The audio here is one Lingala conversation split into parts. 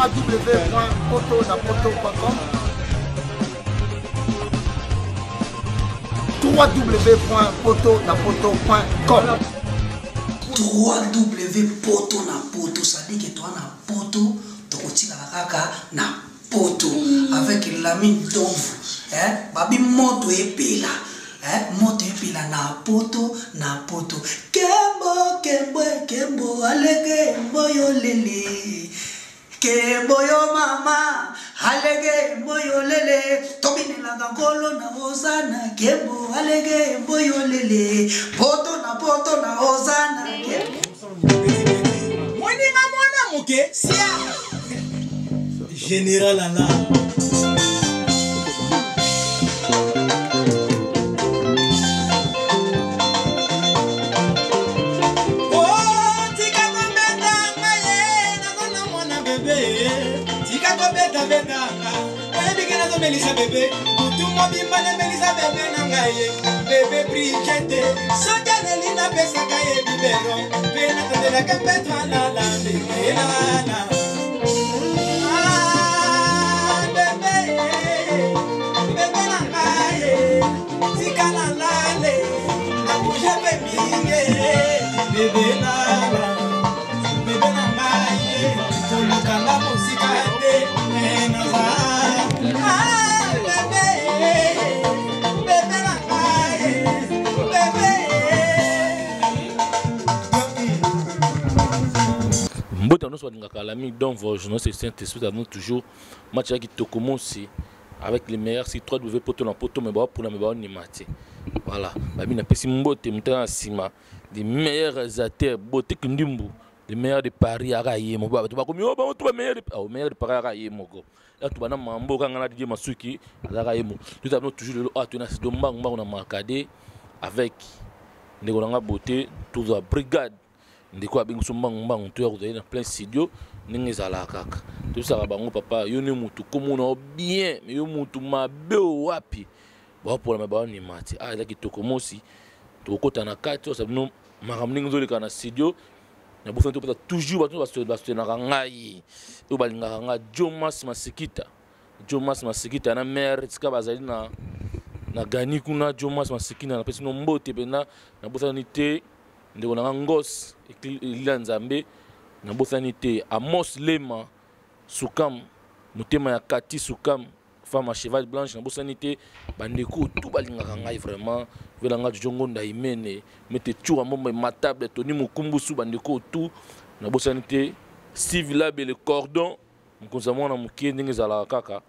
www.potonapoto.com www.potonapoto.com www.potonapoto, ça dit que toi na poto, tokotika kaka na poto avec l'ami d'ombre, babi moto epela, moto epela na poto kembo alege moyo lele kembo yo mama alege moyo lele tobine la gangolo na ozana kembo alege moyo lele poto na ozana kembo moni mwana muke sia général ala Melissa bébé, tout le monde bimba Melissa bébé nangaye, bébé briquette, sojanelina pesa kaye bibero, pena de la capetwa la bébé la. Ah bébé, bébé nangaye, sikana lale, na bouge bébé, bébé la. Bébé nangaye, tout le kala musikate, enaza. Nous sommes donc nous toujours match qui te commence avec les meilleurs si 3W poto na poto mais pour la nimati voilà babi na pesi mbote mutana sima des meilleurs acteurs beauté kindimbu les meilleurs de Paris araye mo ba to ba komi o ba to ba meilleurs de Paris araye moko là to bana mambo kanga na DJ Masuki araye mo tout avons toujours le atona domba na makade avec ndeko beauté toujours brigade ndeko abingu sombang to ya na plein studio ningi zala kaka tout ça bango papa yo ni mutu komona bien mais yo mutu mabe wapi ba pour la ba ni mati là ki tokomosi to kota na kati ça no makamningi zolika na studio na bofa to toujours bato na ngai to balinga nga Jomas Masikita na mère tsika bazali na gani kuna Jomas Masikina na pesi no mbote pena na bofa ni te ndeko na ngos ila nzambe na bothani te Amos Lema Sukam mutema ya Kati Sukam femme à cheval blanche na bothani te bandeko tout balingaka ngai vraiment velanga jongo ndaimene mete chura mombe matable Tony Mukumbusu bandeko tout na bothani te Steve Labe le cordon mkonzamwa na mukie ndenge zala kaka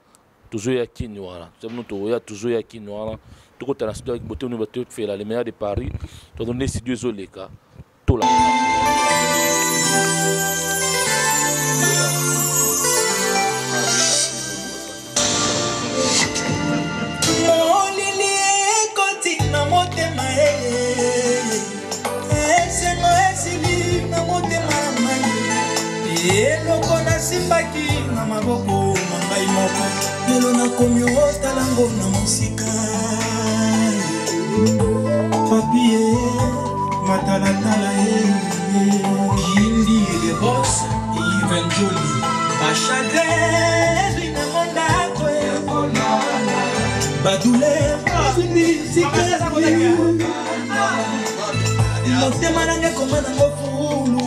toujours ya kini wala nous to ya toujours ya kini wala tout na studio avec beauté nous va faire la meilleure de Paris to donner studio zoleka tout là simbaki na maboko mangai moko lelo nakomi otalango na musika papie matalatala Gindi le boss Even Jolie bachagre na mondako badouleur motema nange koma nango fulu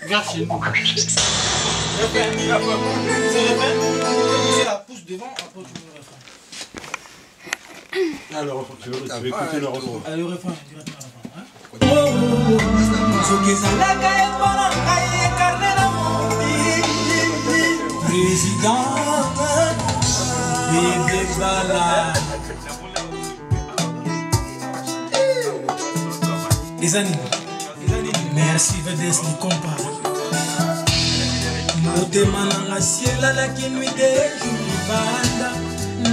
Viens chez nous. C'est la pousse devant, après tu veux le refrain. Alors, tu veux écouter le refrain. Allez, le refrain, directement le refrain. Président, bébé balade. Les animaux. Merci Vedes ni compa motema nanga ciela lakini de jubanda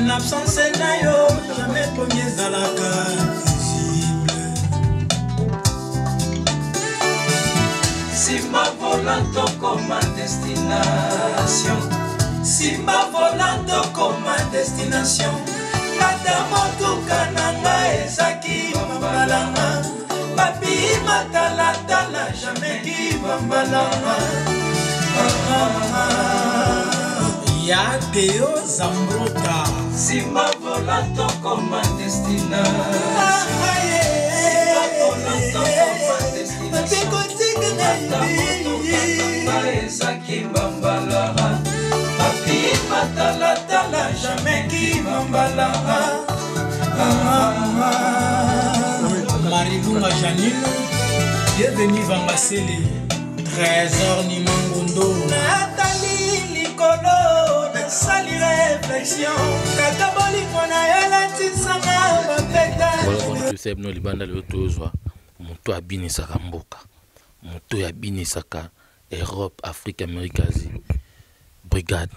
n'absence na yo jamais premier zalaka visible si ma volante comme destination si ma volante comme destination kata motuka nanga ezaki mabalanga Papi matala tala jamais qui va bambalanga ya Teo Zambrota Simba volato comme destina Simba volato comme destina Ezaki bambalanga Papi matalatala jamais qui bambalanga Marilunga Janine bienvenue Vambasele Trésor Nimangondo Nathalie Likolo Sali réflexion Kakaboli kona yala tisanga bapeta Voilà, tu sais, nous les bandes de tous, moto abinisaka mboka, moto abinisaka Europe, Afrique, Amérique, Asie, brigade,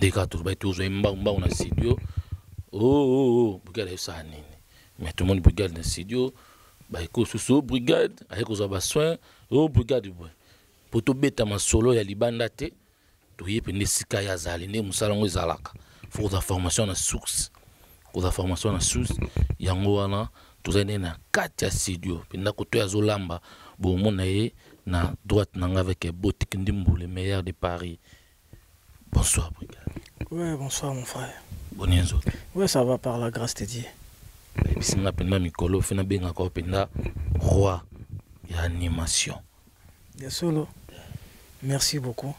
des gars tous, tous, on a studio, oh, brigade ça nini, mais tout le monde brigade dans studio, bah écoute sous brigade, avec aux abasoins, oh brigade, pour tout bêta ma solo ya libanda te. Tu y es sika ya zali ne musalongo zalaka faut la formation na source pour la formation na source yango wana tuzane na kati ya studio penda koto ya zolamba bon mona ye na droite nanga avec Botik Ndimbu le meilleur de Paris. Bonsoir brigade. Ouais, bonsoir mon frère. Bonenzo. Ouais, ça va par la grâce de Dieu. Et puis singa penda mikolo fina benga ko penda roi ya animation. Bien solo. Merci beaucoup.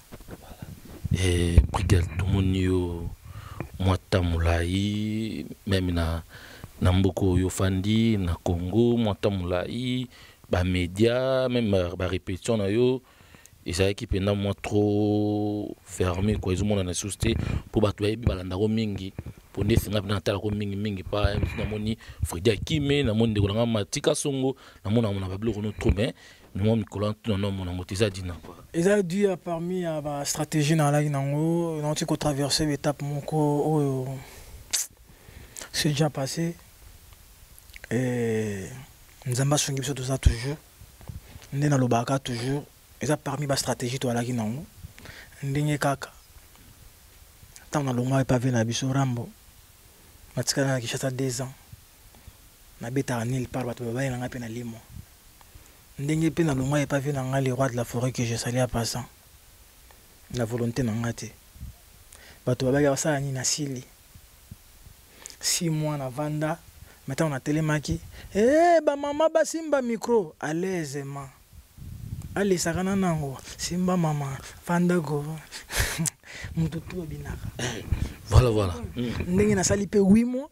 Et brigade tout le monde yo mwata mulai même na mboko yo fandi na Congo mwata mulai ba média même ba répétition na yo et ça qui penda moi trop fermé quoi ils ont na société pour ba toyebi balanda ko mingi pour ne singa na tala ko mingi pa na moni Frida Kime na moni de ko ngama tika songo na mona mona ba bloko no trop bien nous on collant non mon amotisa dina quoi. Ils ont dû parmi la stratégie dans la Inango, on a traversé l'étape mon co c'est déjà passé et nous avons songi sur tout ça toujours. Nous dans le baka toujours. Ils ont parmi la stratégie toi la Inango. Ndenge kaka. Tant na longa pas venir na biso Rambo. Matika na Kishasa 2 ans. Na beta anil par bato ba na ngapi na limo. Ndenge pe na longa pas vu na les rois de la forêt que j'ai salé à passant. La volonté na ngate. Bato ba ça ni na sili. 6 mois na vanda, maintenant on a télémaki. Eh ba maman ba simba micro à l'aisément. Allez sakana nango, simba maman, vanda go. Mututu binaka. Voilà. Ndenge na sali pe 8 mois.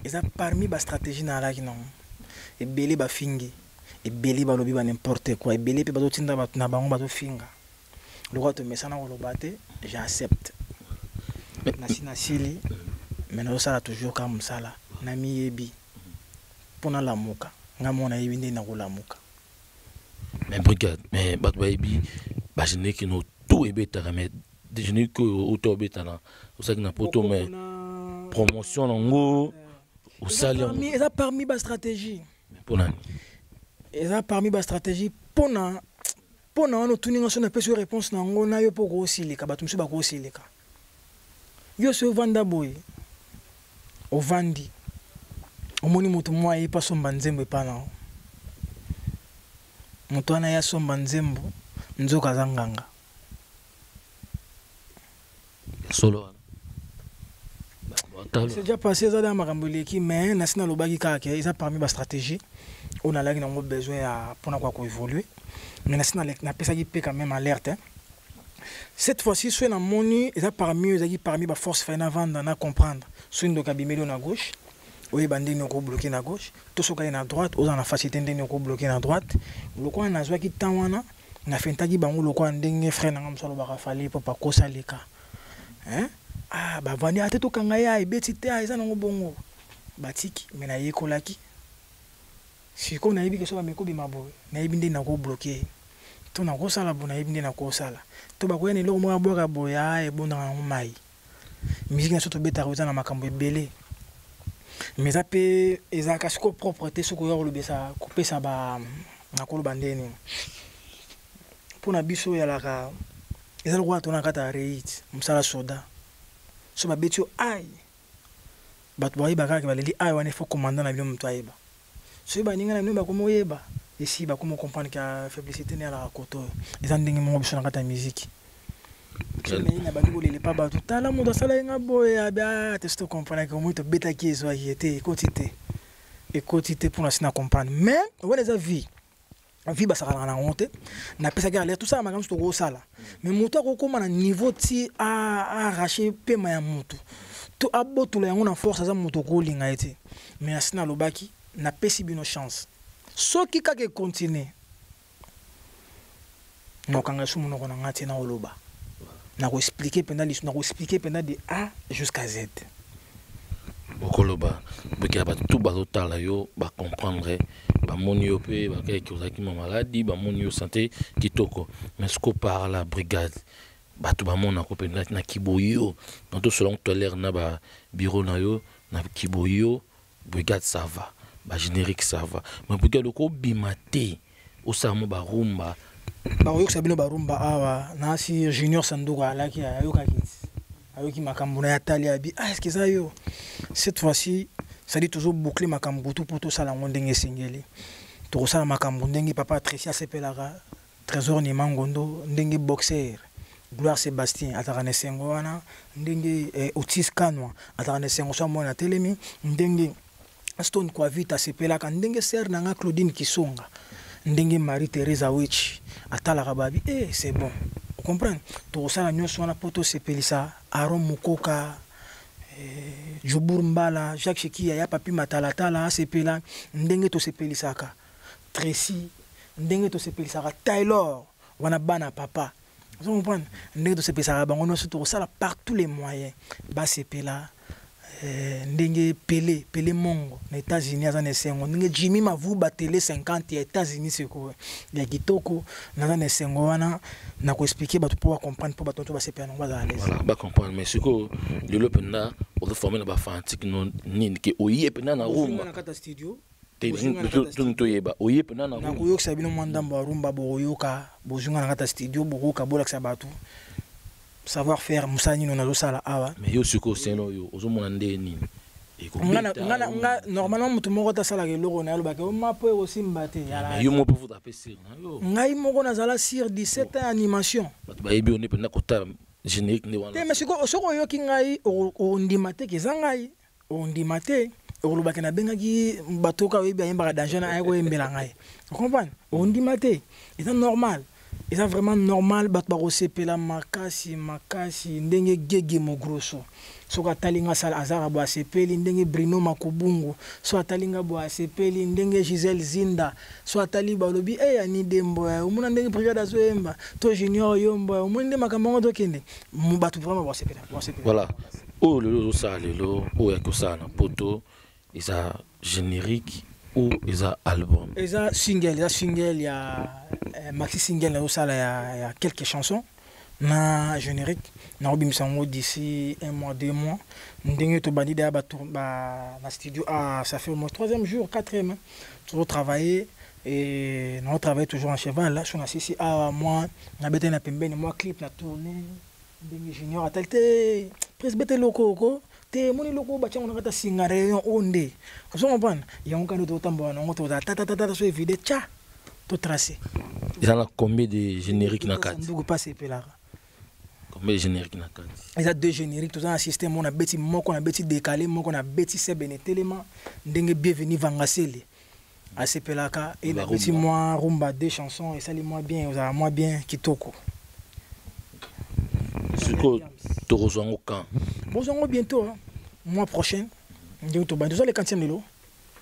Ils ont parmi ba stratégie na la non. Et belé ba fingi. Et belé ba lobi ba n'importe quoi. Et belé pe ba tinda ba na bango ba to finga. Le roi te met ça na ko lobate, j'accepte. Na sili. Mais na osala toujours comme ça là. Na miyebi. Pona la muka. Nga mona yebi ndé na ko la muka. Mais brigade, mais ba to yebi ba jene ki no tout ebeta mais déjeuner que auto beta na. O sa ki na poto mais promotion nango au salaire. Ils ont parmi ba stratégie. Pour nani? Ils ont parmi ba stratégie pona no tuninga so na pesa réponse nango na yo poko osilika bato msu ba ko osilika. Yo se vanda boy. O vandi. Omoni mutu mwa ye pa somba nzembo pa na. Mutu ana ya somba nzembo nzoka zanganga. Solo. C'est déjà passé ça dans Makamboleki mais nasina lobaki kaka ils ont parmi ba stratégie on a là qui ont besoin à pour quoi évoluer mais nasina na pesa qui peut quand même alerte hein. Cette fois-ci soit na moni ils ont parmi ba force fait avant na comprendre soit ndo kabimelo na gauche ou bandi no ko bloquer na gauche tout ce qui est na droite aux en la facilité ndeni ko bloquer na droite le quoi na zwa ki tawana na fentaki bango le quoi ndenge frère na ngamsolo ba fali pour pas kosa leka hein. Ah, bah, vani ate to kangaya ibeti te aiza nango bongo. Batiki, mais na yekolaki. Si ko na yebi ke so ba meko bima boy, na yebi nde na ko bloquer. To na ko sala bona yebi nde na ko sala. To ba ko yana lo mo aboka boya e bona na mai. Musique na so to beta ko na makambo ebele. Mais ça peut eza kasiko propreté so ko yo lo besa ko pesa ba na ko lo bandeni. Pona biso ya la ka. Eza lo kwa to na kata reit, musala soda. So ba betio ai bat boy ba ka baleli ai wane fo commandant na bino mtu aiba so ba ninga na bino ba ko moyeba ici bah comment comprendre que faiblesse n'est à la côte les endings mon besoin de musique mais il n'a pas dit pas bah tout à l'heure mon dans ça là boy ah tu comprends que moi tu bêta qui soit été écoutez pour nous comprendre mais on les a vu vie bah ça va la honte n'a pas ça galère tout ça ma gamme c'est gros ça là mais moto ko comme un niveau ti à arracher paiement ya moto to aboto la on a force ça moto ko linga été mais asina lobaki n'a pas si bien chance so ki ka ke continuer no kanga sumu no kona ngati na oloba na ko expliquer pendant l'histoire na ko expliquer pendant de A jusqu'à Z bokoloba bokia ba tout bazotala yo ba comprendre ba moni yo pe ba kay ki ozaki ma maladie ba moni yo santé kitoko mais ce qu'on parle la brigade ba tout ba mona ko pe na kiboyo dans tout selon tolère na ba bureau na yo na kiboyo brigade ça va ba générique ça va mais brigade ko bimate o samo ba rumba ba yo sabino ba rumba awa na si junior sanduka alaki ayoka kiti ayoki makambo na yatali abi est-ce que ça yo cette fois-ci ça dit toujours boucler makambo tout pour tout ça la ndenge singeli to ça makambo ndenge papa Tricia sepelaka trésor ni mangondo ndenge boxer Gloire Sébastien atakane sengo wana ndenge Otis Kanwa atakane sengo so mona telemi ndenge Stone kwa vita sepelaka ndenge ser nanga Claudine Kisonga ndenge Marie Teresa Witch atalaka babi c'est bon vous comprenez to ça la nyonso wana poto sepelisa Aaron Mukoka Jobour Mbala Jacques Chekia ya papi matalatala sepela ndenge to sepelisaka Tracy ndenge to sepelisaka Taylor wana bana papa vous comprenez ndenge to sepelisaka bango no surtout ça par tous les moyens ba sepela ndenge Pelé Mongo na États-Unis azana sengo ndenge Jimmy Mavuba télé 50 ya États-Unis seko ya kitoko na sengo wana na ko expliquer ba to pouvoir comprendre pour ba to ba sepela ngo ba à l'aise voilà ba comprendre mais seko le penda o de former na ba fantique non ni ke oye penda na rumba na kata studio to yeba oye penda na rumba na ko yoksa bino mwandamba rumba bo yoka bozunga na kata studio bo ka bola sa batu savoir faire musani no nazo sala awa mais yo siko seno yo ozomona ndeni ngana normalement mutu moko ta sala ke loko na loba ke o mapo e osimba te yala yo mo pefu ta pesir na yo ngai moko na zala sur 17 ans animation bato ba yebi on pena kota générique ne wana te mais siko yo ki ngai o ndimate ke zangai o ndimate o loba ke na bengaki bato ka yebi ayemba danger na ay ko embela ngai vous comprenez o ndimate c'est normal. Et c'est vraiment normal, batbarosepela makasi ndenge gege mo grosso. So atalinga sala azara bo asepeli ndenge Bruno Makobungu, so atalinga bo asepeli ndenge Giselle Zinda, so atali balobi ani dembo omuna ndenge brigade azoemba, to junior yombo omuna makambo to kende. Mu batu vraiment bo asepela. Voilà. Oh le ça lelo, oh yakosana poto, isa générique ou isa album. Isa single, il y a maxi single au sala il y a quelques chansons na générique na obimisango d'ici 1 mois 2 mois ndenge to bandi da ba na studio ça fait au moins 3e jour 4e toujours travailler et on travaille toujours en cheval là sur na sisi moi na bete na pembeni moi clip na tourner ndenge junior atalte presbete loko te moni loko ba chango ngata singare onde vous comprenez yango kando to tamba na ngoto ta so évidé tcha to tracé. Il y a combien de génériques na carte? Combien de génériques na carte? Il y a 2 génériques, tout un système on a beti moko na beti décalé, moko na beti sebene tellement ndenge bienvenue vangaseli. A sepelaka et la beti moi rumba 2 chansons et ça les moi bien, vous avez moi bien kitoko. Siko to rozongo quand? Bozongo bientôt mois prochain. Ndenge to ba déjà les quantième lelo.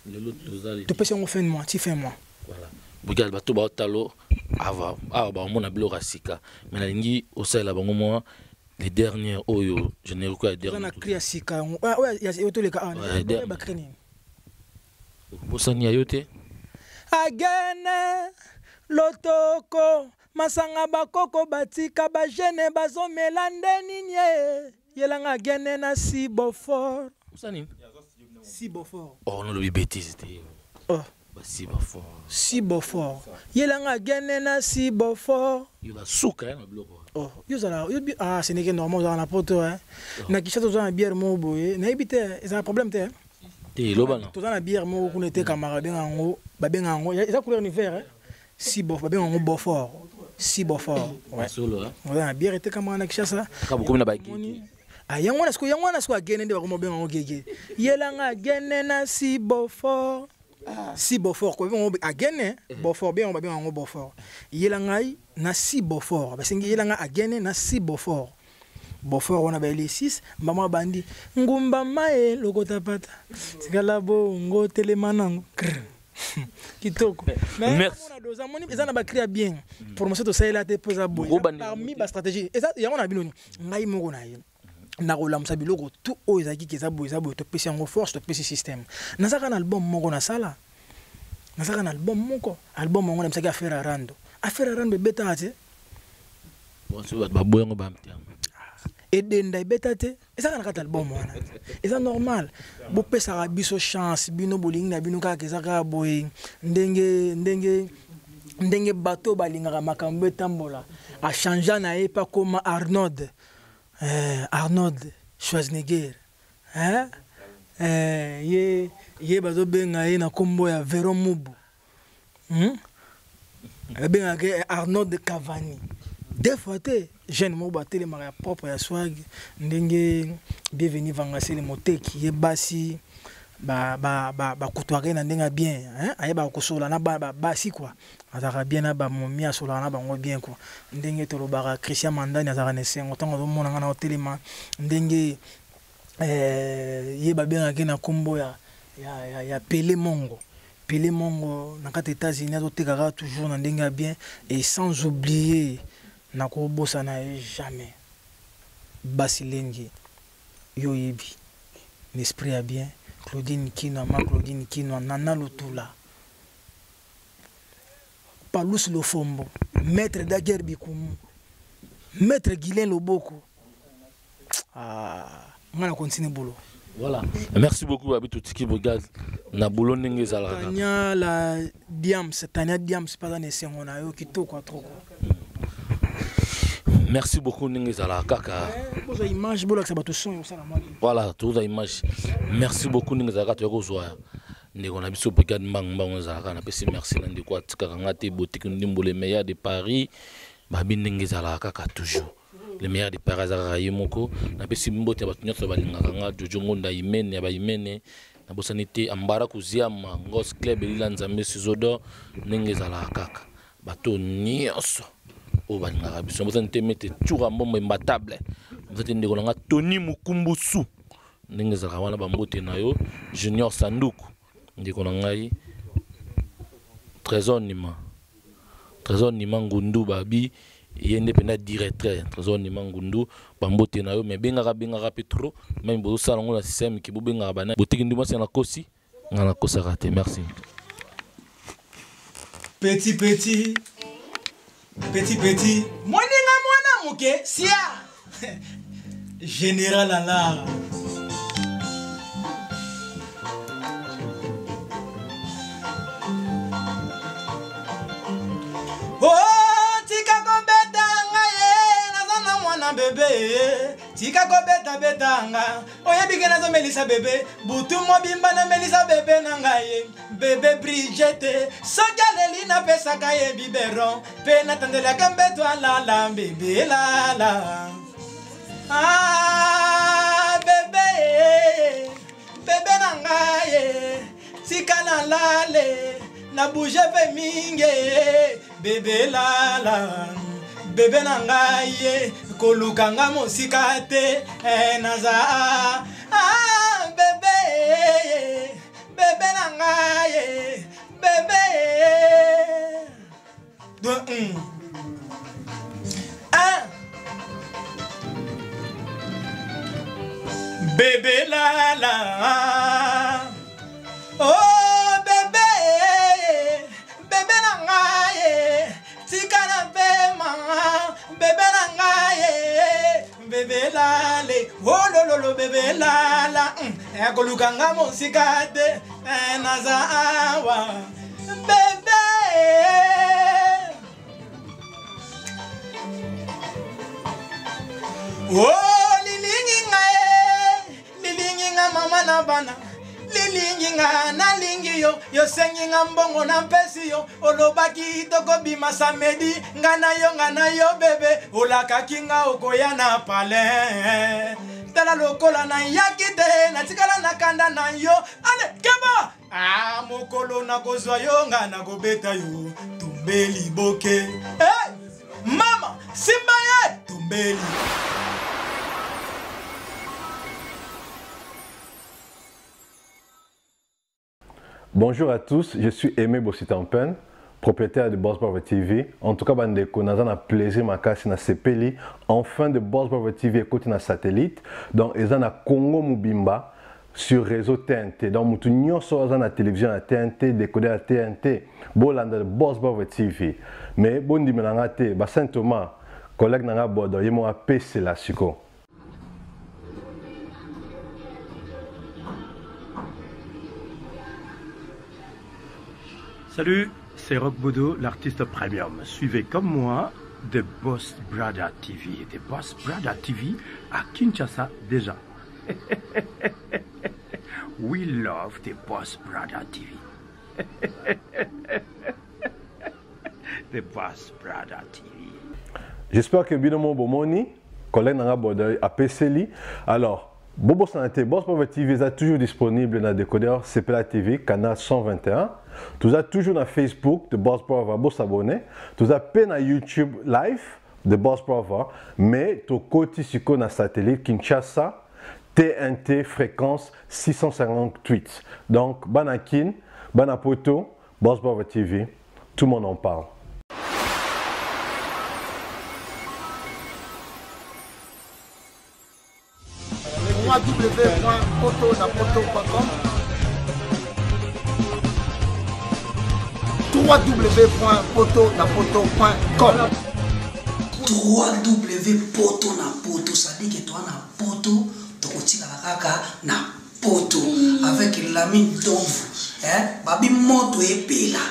Lelo tozali. To pese on fin de mois, ti fin mois. Voilà. Bogal bato ba talo ava ba mona bilo rasika mais nalingi osala bango moi les dernières oyo générique ya dernière na cria sika ouais ya yoto le ka ba kreni bosani ya yote agene lotoko masanga bakoko batika ba jeune bazomela ndeni nye yelanga agene na Sibofor bosani Sibofor oh non le bêtise c'était oh Sibofor yelanga gene na Sibofor yola suka na bloko oh yozala yobi ce n'est que normal dans la poto na kisha to za bière mo boye na ibite c'est un problème te te loba na to za na bière mo ku nete camarade ngo babenga ngo eza couleur ni vert si bof babenga ngo Beaufort si Beaufort ouais solo hein ouais bière était comme na Kishasa ka beaucoup na baiki yango na sko agene nde bakomo benga ngo gege yelanga agene na si Beaufort si Beaufort ko benga agene Beaufort bien babenga ngo Beaufort yelanga na si Beaufort basengi yelanga agene na si Beaufort Beaufort on a bailé 6 maman bandi ngumba mae lokota pata tikala bongo telemanango kitoko mais on a deux amoni ezana ba créer bien promotion to ça là te posa boy parmi ba stratégie eza yango na bino ngai moko na ye na kolamsa biloko tout o ezaki keza boy to pesi yango force to pesi système nazaka na album moko na sala nazaka na album moko mongo na msaki affaire rando beta ate bon so ba boyengo ba mtiam edenda ibeta te eza kana kata album wana eza normal bo pesa biso chance bino bolingi na bino kaka ezaka boy ndenge bateau balingaka makambo etambola a changer na epa comme Arnold Schwarzenegger ye bazo benga ye na kombo ya Veron Mubu benga ke Arnold Cavani des fois te jeune mo batele mara propre ya swag ndenge bienvenue vangasele moteki ye basi ba kutuare na ndenga bien aye ba kosola na basi quoi azaka bien na ba momia sola na bango bien quoi ndenge to lobaka Christian Mandani azaka ne sengo tango do mona na hotelema ndenge ye ba bien akena kombo ya Pelé Mongo na kati États-Unis azotekaka toujours na ndenga bien et sans oublier nako bossa na jamais Basilengi yo yebi l'esprit a bien Claudine Kinwa Nana Lutula Palus Lofombo Maître Daguerre Bikumu Maître Guilain Loboko on a continué boulot. Voilà. Merci beaucoup Abito Tiki Bogaz na boulot ndenge zala. Tania la Diams, Tania Diams pas dans sengo na yo kitoko trop. Merci beaucoup ndenge zala kaka. Boza image bola ka bato son yo sala mali. Voilà, toza image. Merci beaucoup ndenge zala to ko zoya. Ndeko na biso Bogaz mbang zala na pesi merci na ndeko atika ngate boutique ndimbo le meilleur de Paris. Babi ndenge zala kaka toujours. Le meilleur de Paris Moko na pesi mbote bato nyotso balingaka nga Jojo Ngonda imene ba imene na bosanité ambara kuziama ngos club elila nzambe sizodo ndenge zala kaka bato nyonso o balingaka biso bosanité mete tchura mbombo imbatable bosanité ndeko nga Tony Mukumbusu ndenge zala wana bambote na yo Junior Sanduku ndeko ngai Trésor Nima Ngundu babi yende pena directeur Trésor Nima Ngundu bambote na yo mais benga petro même bo sala ngona système ki bo benga bana botiki ndimo sana kosi ngana kosa raté merci petit moninga mwana muke sia général ala bébé tika ko betanga oye bigena zo melisa bébé butu mo bimba na melisa bébé na ngai bébé Brigitte sojaleli na pesa kaye biberon pe na tandela kambe to la bébé la bébé na ngai tika na lale na bouge pe minge bébé la bébé na ngai kolukanga mosika te naza bébé na ngai bébé bébé la oh bébé na ngai tika na pema bébé na ngai bébé lale oh lolo bébé lala ekolukanga mosika te naza awa bébé oh lilingi nga mama na bana lingi nga na lingi yo yo sengi nga mbongo na mpesi yo olobaki toko bima samedi nga na yo bebe olakaki nga okoya na palais tala lokola na yakite na tikala na kanda na yo ale keba mokolo na kozwa yo nga na kobeta yo tumbeli boke mama simba ye tumbeli. Bonjour à tous, je suis Aimé Bossitampen, propriétaire de Boss Brother TV. En tout cas, bandeko, nous avons plaisir makasi na sepeli enfin de Boss Brother TV écoute na satellite. Donc, ils ont na Congo Mubimba sur réseau TNT. Donc, mutu nyonso aza na télévision à TNT, décoder à TNT. Bolanda de Boss Brother TV. Mais bon dimelanga te, ba Saint Thomas, collègue nanga bodo, yemo a PC la siko. Salut, c'est Rock Bodo, l'artiste premium. Suivez comme moi The Boss Brother TV. The Boss Brother TV à Kinshasa déjà. We love The Boss Brother TV. The Boss Brother TV. J'espère que Binomo Bomoni, collègue Nanga Bodo, a PCLI. Alors, Bobo Santé, Boss Brother TV est toujours disponible dans le décodeur CPLA TV, canal 121. Tout ça toujours dans Facebook de Boss Brother, vous s'abonner. Tout ça peine à YouTube live de Boss Brother, mais tout côté sur le satellite Kinshasa, TNT fréquence 658. Donc, Banakin, Banapoto, Boss Brother TV, tout le monde en parle. www.potonapoto.com www.potonapoto.com www.potonapoto, ça dit que toi na poto tokotika kaka na poto avec l'ami Domvu babi moto epela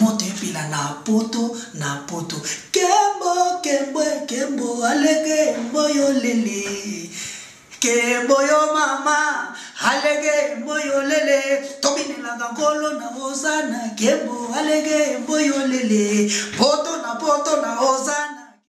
moto epela na poto kembo alege mboyo lele kembo yo mama alege mboyo lele tobinela ngolo na hosana kembo alege mboyo lele poto na hosana.